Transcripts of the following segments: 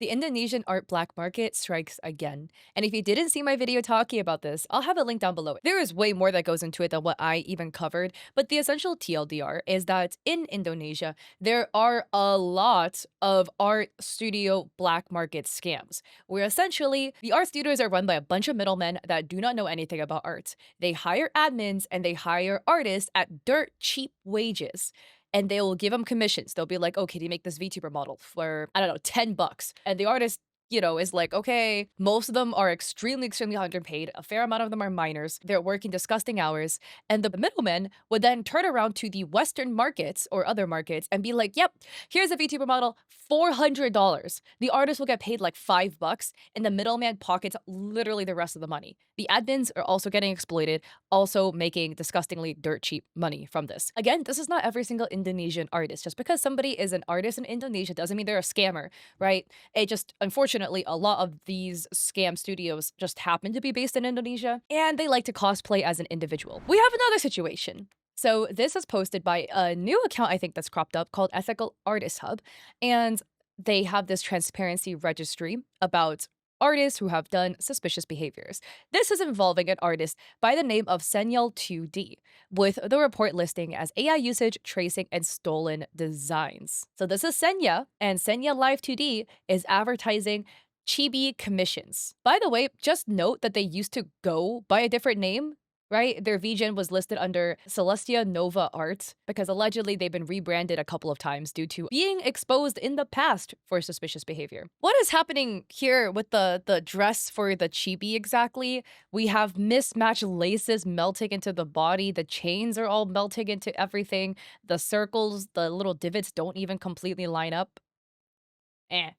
The Indonesian art black market strikes again. And if you didn't see my video talking about this, I'll have a link down below. There is way more that goes into it than what I even covered, but the essential TLDR is that in Indonesia, there are a lot of art studio black market scams, where essentially the art studios are run by a bunch of middlemen that do not know anything about art. They hire admins and they hire artists at dirt cheap wages, and they will give them commissions. They'll be like, "Oh, can you make this VTuber model for, I don't know, $10?" And the artist, is like, okay, most of them are extremely underpaid. A fair amount of them are minors. They're working disgusting hours. And the middlemen would then turn around to the Western markets or other markets and be like, yep, here's a VTuber model, $400. The artist will get paid like $5, and the middleman pockets literally the rest of the money. The admins are also getting exploited, also making disgustingly dirt cheap money from this. Again, this is not every single Indonesian artist. Just because somebody is an artist in Indonesia doesn't mean they're a scammer, right? It just, unfortunately, a lot of these scam studios just happen to be based in Indonesia, and they like to cosplay as an individual. We have another situation. So this is posted by a new account, I think, that's cropped up called Ethical Artist Hub, and they have this transparency registry about artists who have done suspicious behaviors. This is involving an artist by the name of Senal 2D, with the report listing as AI usage, tracing, and stolen designs. So this is Senya, and Senya Live 2D is advertising chibi commissions. By the way, just note that they used to go by a different name, right? Their VGen was listed under Celestia Nova Art because allegedly they've been rebranded a couple of times due to being exposed in the past for suspicious behavior. What is happening here with the dress for the chibi exactly? We have mismatched laces melting into the body. The chains are all melting into everything. The circles, the little divots don't even completely line up. Eh.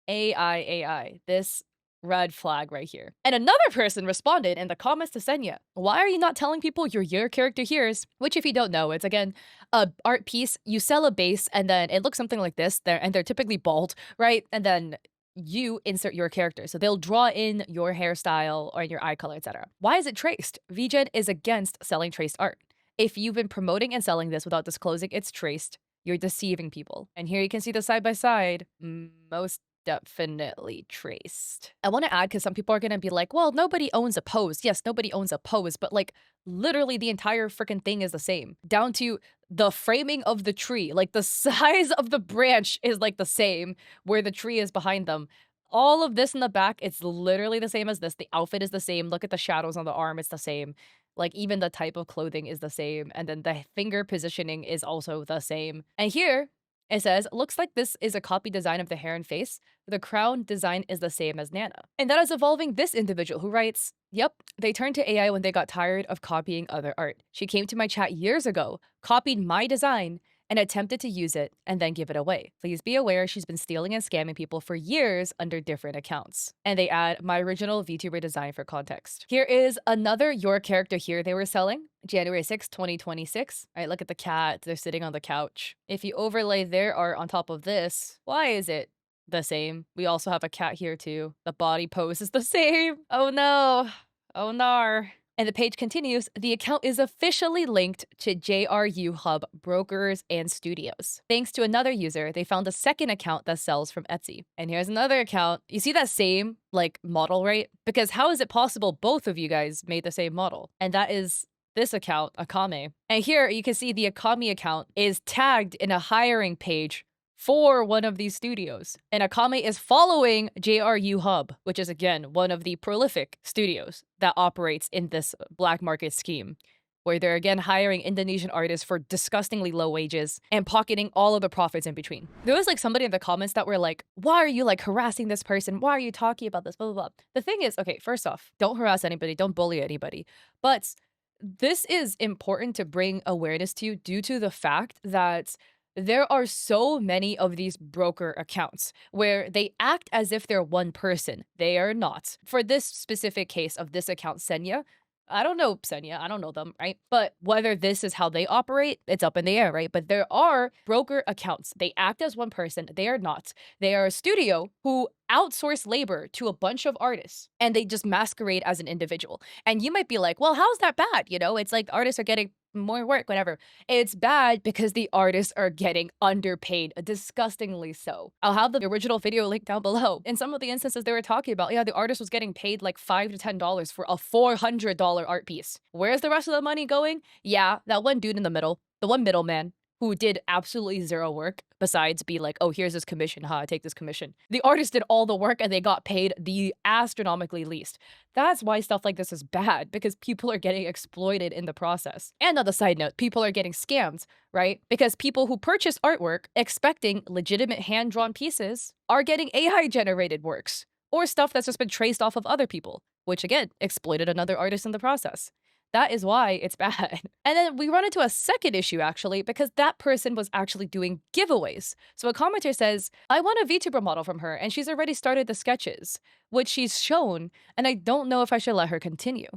AI. This red flag right here. And another person responded in the comments to Senya, why are you not telling people your character here is? Which, if you don't know, it's again a art piece. You sell a base and then it looks something like this. They're typically bald, right? And then you insert your character. So they'll draw in your hairstyle or your eye color, etc. Why is it traced? VGen is against selling traced art. If you've been promoting and selling this without disclosing it's traced, you're deceiving people. And here you can see the side by side. Most definitely traced. I want to add, because some people are going to be like, well, nobody owns a pose. Yes, nobody owns a pose, but like literally the entire freaking thing is the same, down to the framing of the tree. Like the size of the branch is like the same where the tree is behind them. All of this in the back, it's literally the same as this. The outfit is the same. Look at the shadows on the arm, it's the same. Like even the type of clothing is the same. And then the finger positioning is also the same. And here it says, looks like this is a copy design of the hair and face. The crown design is the same as Nana. And that is involving this individual who writes, yep, they turned to AI when they got tired of copying other art. She came to my chat years ago, copied my design, and attempted to use it and then give it away. Please be aware she's been stealing and scamming people for years under different accounts. And they add my original VTuber design for context. Here is another your character here they were selling. January 6, 2026. All right, look at the cat. They're sitting on the couch. If you overlay their art on top of this, why is it the same? We also have a cat here too. The body pose is the same. Oh no. Oh nar. And the page continues, the account is officially linked to JRU Hub brokers and studios. Thanks to another user, they found a second account that sells from Etsy. And here's another account. You see that same like model, right? Because how is it possible both of you guys made the same model? And that is this account, Akame. And here you can see the Akame account is tagged in a hiring page for one of these studios. And Akame is following JRU Hub, which is again one of the prolific studios that operates in this black market scheme, where they're again hiring Indonesian artists for disgustingly low wages and pocketing all of the profits in between. There was like somebody in the comments that were like, why are you like harassing this person? Why are you talking about this? Blah, blah, blah. The thing is, okay, first off, don't harass anybody, don't bully anybody. But this is important to bring awareness to due to the fact that there are so many of these broker accounts where they act as if they're one person. They are not. For this specific case of this account, Senya, I don't know Senya, I don't know them, right? But whether this is how they operate, it's up in the air, right? But there are broker accounts. They act as one person. They are not. They are a studio who outsource labor to a bunch of artists and they just masquerade as an individual. And you might be like, well, how's that bad? You know, it's like artists are getting more work, whatever. It's bad because the artists are getting underpaid, disgustingly so. I'll have the original video link down below. In some of the instances they were talking about, yeah, the artist was getting paid like $5 to $10 for a $400 art piece. Where's the rest of the money going? Yeah, that one dude in the middle, the one middleman, who did absolutely zero work besides be like, oh, here's this commission, take this commission. The artist did all the work and they got paid the astronomically least. That's why stuff like this is bad, because people are getting exploited in the process. And on the side note, people are getting scammed, right? Because people who purchase artwork expecting legitimate hand-drawn pieces are getting AI-generated works, or stuff that's just been traced off of other people, which again, exploited another artist in the process. That is why it's bad. And then we run into a second issue, actually, because that person was actually doing giveaways. So a commenter says, I want a VTuber model from her, and she's already started the sketches, which she's shown, and I don't know if I should let her continue.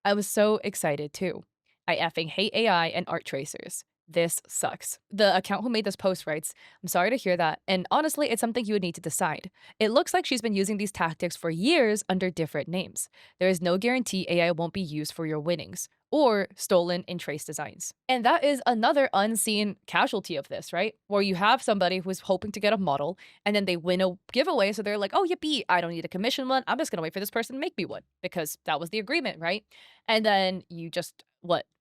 I was so excited, too. I effing hate AI and art tracers. This sucks. The account who made this post writes, I'm sorry to hear that, and honestly, it's something you would need to decide. It looks like she's been using these tactics for years under different names. There is no guarantee AI won't be used for your winnings or stolen in trace designs. And that is another unseen casualty of this, right? Where you have somebody who's hoping to get a model and then they win a giveaway. So they're like, oh, yippee, I don't need to commission one. I'm just going to wait for this person to make me one because that was the agreement, right? And then you just,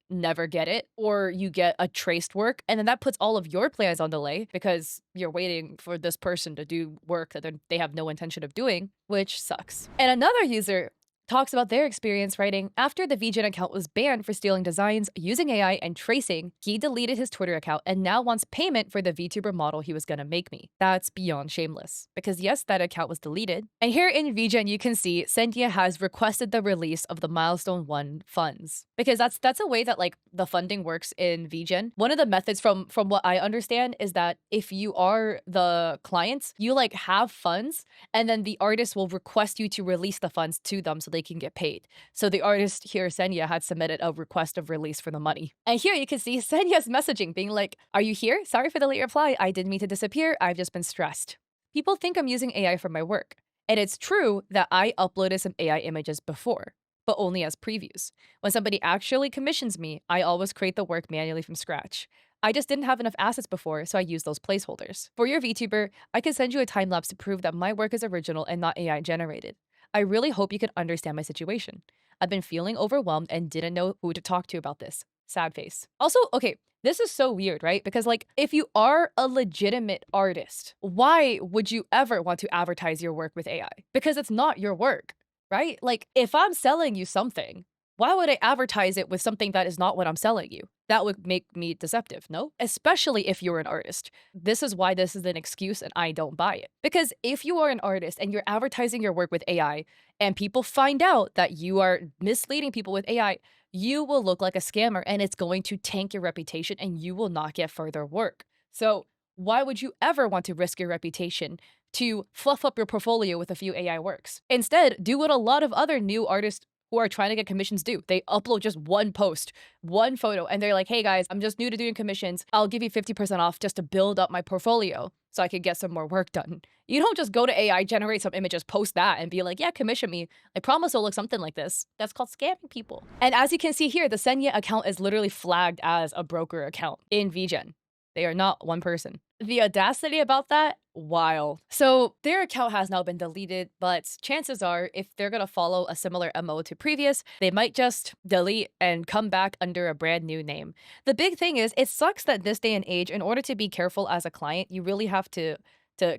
never get it, or you get a traced work, and then that puts all of your plans on delay because you're waiting for this person to do work that they have no intention of doing, which sucks. And another user talks about their experience writing, after the VGen account was banned for stealing designs, using AI, and tracing, he deleted his Twitter account and now wants payment for the VTuber model he was gonna make me. That's beyond shameless. Because yes, that account was deleted. And here in VGen, you can see Sendia has requested the release of the Milestone 1 funds. Because that's a way that like the funding works in VGen. One of the methods from what I understand is that if you are the client, you like have funds, and then the artist will request you to release the funds to them so they can get paid. So the artist here, Senya, had submitted a request of release for the money. And here you can see Senya's messaging being like, are you here? Sorry for the late reply. I didn't mean to disappear. I've just been stressed. People think I'm using AI for my work. And it's true that I uploaded some AI images before, but only as previews. When somebody actually commissions me, I always create the work manually from scratch. I just didn't have enough assets before, so I used those placeholders. For your VTuber, I can send you a time lapse to prove that my work is original and not AI generated. I really hope you can understand my situation. I've been feeling overwhelmed and didn't know who to talk to about this. Sad face. Also, okay, this is so weird, right? Because like, if you are a legitimate artist, why would you ever want to advertise your work with AI? Because it's not your work, right? Like, if I'm selling you something, why would I advertise it with something that is not what I'm selling you? That would make me deceptive, no? Especially if you're an artist. This is why this is an excuse and I don't buy it. Because if you are an artist and you're advertising your work with AI and people find out that you are misleading people with AI, you will look like a scammer and it's going to tank your reputation and you will not get further work. So why would you ever want to risk your reputation to fluff up your portfolio with a few AI works? Instead, do what a lot of other new artists who are trying to get commissions do. They upload just one post, one photo, and they're like, hey guys, I'm just new to doing commissions. I'll give you 50% off just to build up my portfolio so I could get some more work done. You don't just go to AI, generate some images, post that, and be like, yeah, commission me. I promise it'll look something like this. That's called scamming people. And as you can see here, the Senya account is literally flagged as a broker account in VGen. They are not one person. The audacity about that, wild. So their account has now been deleted, but chances are if they're gonna follow a similar MO to previous, they might just delete and come back under a brand new name. The big thing is, it sucks that this day and age, in order to be careful as a client, you really have to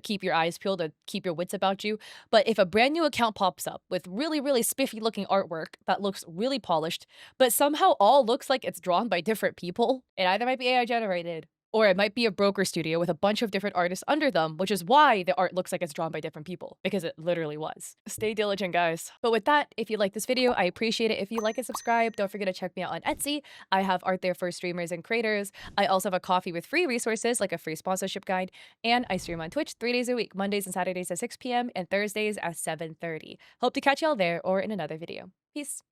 keep your eyes peeled, to keep your wits about you. But if a brand new account pops up with really, really spiffy looking artwork that looks really polished, but somehow all looks like it's drawn by different people, it either might be AI generated, or it might be a broker studio with a bunch of different artists under them, which is why the art looks like it's drawn by different people, because it literally was. Stay diligent, guys. But with that, if you like this video, I appreciate it. If you like and subscribe, don't forget to check me out on Etsy. I have art there for streamers and creators. I also have a coffee with free resources, like a free sponsorship guide, and I stream on Twitch 3 days a week, Mondays and Saturdays at 6 p.m. and Thursdays at 7:30. Hope to catch y'all there or in another video. Peace.